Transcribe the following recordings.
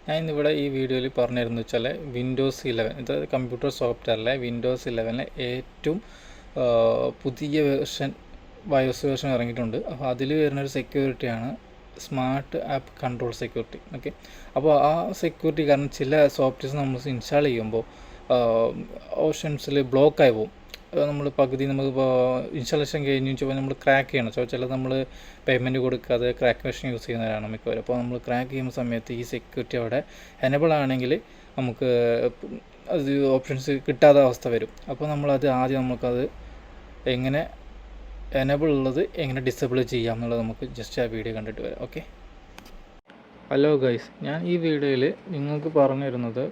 ഞാൻ ഇന്നിവിടെ ഈ വീഡിയോയിൽ പറഞ്ഞിരുന്നു വെച്ചാൽ വിൻഡോസ് 11 ഇത് കമ്പ്യൂട്ടർ സോഫ്റ്റ്വെയറിലെ വിൻഡോസ് 11 ഏറ്റവും പുതിയ വേർഷൻ ബയോസ് വേർഷൻ ഇറങ്ങിയിട്ടുണ്ട്. അപ്പോൾ അതിൽ വരുന്നൊരു സെക്യൂരിറ്റിയാണ് smart app control security. Okay, അപ്പോൾ ആ സെക്യൂരിറ്റി കാരണം ചില സോഫ്റ്റ്വെയർസ് നമ്മൾ ഇൻസ്റ്റാൾ ചെയ്യുമ്പോൾ ഓപ്ഷൻസിൽ ബ്ലോക്കായി പോകും. നമ്മൾ പകുതി നമുക്കിപ്പോൾ ഇൻസ്റ്റാളേഷൻ കഴിഞ്ഞ് വെച്ചാൽ നമ്മൾ ക്രാക്ക് ചെയ്യണം. ചിലത് നമ്മൾ പേയ്മെൻറ്റ് കൊടുക്കാതെ ക്രാക്ക് മെഷീൻ യൂസ് ചെയ്യുന്നവരാണ് മിക്കവരും. അപ്പോൾ നമ്മൾ ക്രാക്ക് ചെയ്യുന്ന സമയത്ത് ഈ സെക്യൂരിറ്റി അവിടെ എനേബിൾ ആണെങ്കിൽ നമുക്ക് അത് ഓപ്ഷൻസ് കിട്ടാത്ത അവസ്ഥ വരും. അപ്പോൾ നമ്മളത് ആദ്യം നമുക്കത് എങ്ങനെ എനേബിൾ ഉള്ളത് എങ്ങനെ ഡിസേബിൾ ചെയ്യാം എന്നുള്ളത് നമുക്ക് ജസ്റ്റ് ആ വീഡിയോ കണ്ടിട്ട് വരാം. ഓക്കെ, ഹലോ ഗൈസ്, ഞാൻ ഈ വീഡിയോയിൽ നിങ്ങൾക്ക് പറഞ്ഞു തരുന്നത്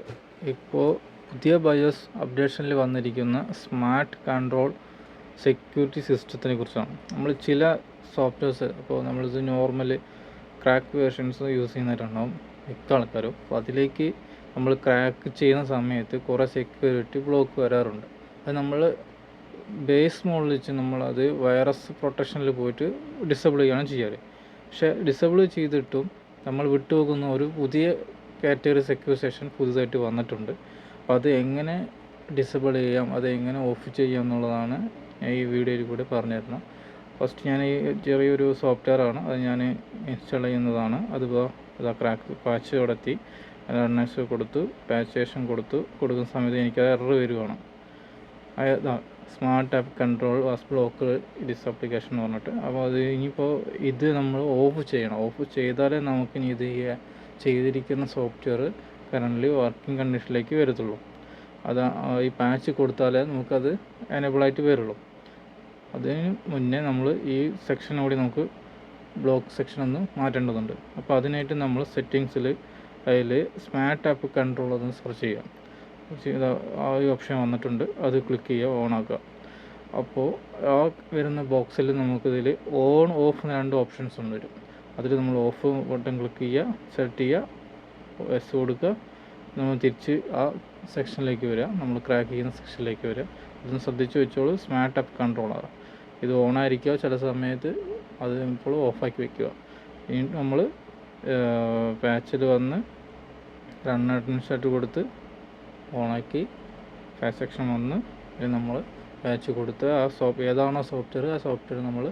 ഇപ്പോൾ പുതിയ ബയോസ് അപ്ഡേഷനിൽ വന്നിരിക്കുന്ന സ്മാർട്ട് കൺട്രോൾ സെക്യൂരിറ്റി സിസ്റ്റത്തിനെ കുറിച്ചാണ്. നമ്മൾ ചില സോഫ്റ്റ്വെയർസ് അപ്പോൾ നമ്മളിത് നോർമൽ ക്രാക്ക് വേർഷൻസ് യൂസ് ചെയ്യുന്നവരുണ്ടാവും മിക്ക ആൾക്കാരും. അപ്പോൾ അതിലേക്ക് നമ്മൾ ക്രാക്ക് ചെയ്യുന്ന സമയത്ത് കുറേ സെക്യൂരിറ്റി ബ്ലോക്ക് വരാറുണ്ട്. അത് നമ്മൾ ബേസ് മോഡിൽ വെച്ച് നമ്മളത് വൈറസ് പ്രൊട്ടക്ഷനിൽ പോയിട്ട് ഡിസേബിൾ ചെയ്യുകയാണ് ചെയ്യാറ്. പക്ഷേ ഡിസേബിൾ ചെയ്തിട്ടും നമ്മൾ വിട്ടുപോകുന്ന ഒരു പുതിയ കാറ്റഗറി സെക്യൂരിസേഷൻ പുതുതായിട്ട് വന്നിട്ടുണ്ട്. അപ്പോൾ അത് എങ്ങനെ ഡിസേബിൾ ചെയ്യാം, അത് എങ്ങനെ ഓഫ് ചെയ്യാം എന്നുള്ളതാണ് ഈ വീഡിയോയിൽ കൂടി പറഞ്ഞു തരുന്നത്. ഫസ്റ്റ് ഞാൻ ഈ ചെറിയൊരു സോഫ്റ്റ്വെയർ ആണ്, അത് ഞാൻ ഇൻസ്റ്റാൾ ചെയ്യുന്നതാണ്. അതിപ്പോൾ ഇതാ ക്രാക്ക് പാച്ച് കൊടുത്തി റണ്ണേഴ്സ് കൊടുത്തു, പാച്ചേഷൻ കൊടുക്കുന്ന സമയത്ത് എനിക്കത് എറർ വരുവാണ്. Smart app control was block this application എന്ന് പറഞ്ഞിട്ട്. അപ്പോൾ അത് ഇനിയിപ്പോൾ ഇത് നമ്മൾ ഓഫ് ചെയ്യണം. ഓഫ് ചെയ്താലേ നമുക്കിനി ഇത് ചെയ്തിരിക്കുന്ന സോഫ്റ്റ്വെയർ കറൻ്റ് വർക്കിംഗ് കണ്ടീഷനിലേക്ക് വരത്തുള്ളൂ. അത് ഈ പാച്ച് കൊടുത്താലേ നമുക്കത് എനേബിളായിട്ട് വരുള്ളൂ. അതിന് മുന്നേ നമ്മൾ ഈ സെക്ഷൻ കൂടി നമുക്ക് ബ്ലോക്ക് സെക്ഷൻ ഒന്ന് മാറ്റേണ്ടതുണ്ട്. അപ്പോൾ അതിനായിട്ട് നമ്മൾ സെറ്റിങ്സിൽ അതിൽ സ്മാർട്ട് ആപ്പ് കൺട്രോൾ ഒന്ന് സെർച്ച് ചെയ്യാം. ആ ഒരു ഓപ്ഷൻ വന്നിട്ടുണ്ട്, അത് ക്ലിക്ക് ചെയ്യുക, ഓൺ ആക്കുക. അപ്പോൾ ആ വരുന്ന ബോക്സിൽ നമുക്കിതിൽ ഓൺ ഓഫ് 2 ഓപ്ഷൻസ് വരും. അതിൽ നമ്മൾ ഓഫ് ബട്ടൺ ക്ലിക്ക് ചെയ്യുക, സെറ്റ് ചെയ്യുക, എസ് കൊടുക്കുക. നമ്മൾ തിരിച്ച് ആ സെക്ഷനിലേക്ക് വരിക, നമ്മൾ ക്രാക്ക് ചെയ്യുന്ന സെക്ഷനിലേക്ക് വരിക. ഇതൊന്ന് ശ്രദ്ധിച്ച് വെച്ചോളൂ, സ്മാർട്ട് ആപ്പ് കൺട്രോളാണ്. ഇത് ഓണായിരിക്കുക, ചില സമയത്ത് അത് ഇപ്പോൾ ഓഫാക്കി വയ്ക്കുക. ഇനി നമ്മൾ പാച്ചിൽ വന്ന് റൺ അഡ്മിനിസ്ട്രേറ്റർ കൊടുത്ത് ഓണാക്കി പാച്ച് സെക്ഷൻ വന്ന് നമ്മൾ പാച്ച് കൊടുത്ത് ഏതാണോ സോഫ്റ്റ്വെയർ ആ സോഫ്റ്റ്വെയർ നമ്മൾ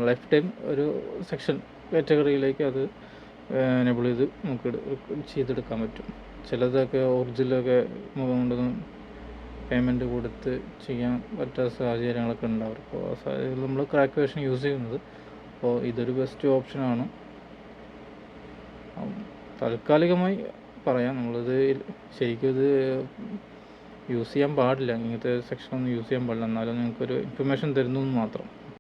ലൈഫ് ടൈം ഒരു സെക്ഷൻ കാറ്റഗറിയിലേക്ക് അത് എനേബിൾ ചെയ്ത് നമുക്ക് ചെയ്തെടുക്കാൻ പറ്റും. ചിലതൊക്കെ ഒറിജിനലൊക്കെ കൊണ്ട് പേയ്മെൻറ്റ് കൊടുത്ത് ചെയ്യാൻ പറ്റാത്ത സാഹചര്യങ്ങളൊക്കെ ഉണ്ടാവും. അപ്പോൾ ആ സാഹചര്യത്തിൽ നമ്മൾ ക്രാക്ക് വേർഷൻ യൂസ് ചെയ്യുന്നത്. അപ്പോൾ ഇതൊരു ബെസ്റ്റ് ഓപ്ഷനാണ്. താൽക്കാലികമായി പറയാം, നമ്മളിത് ശരിക്കും ഇത് യൂസ് ചെയ്യാൻ പാടില്ല, ഇങ്ങനത്തെ സെക്ഷനൊന്നും യൂസ് ചെയ്യാൻ പാടില്ല. എന്നാലും നിങ്ങൾക്കൊരു ഇൻഫർമേഷൻ തരുന്നു എന്ന് മാത്രം.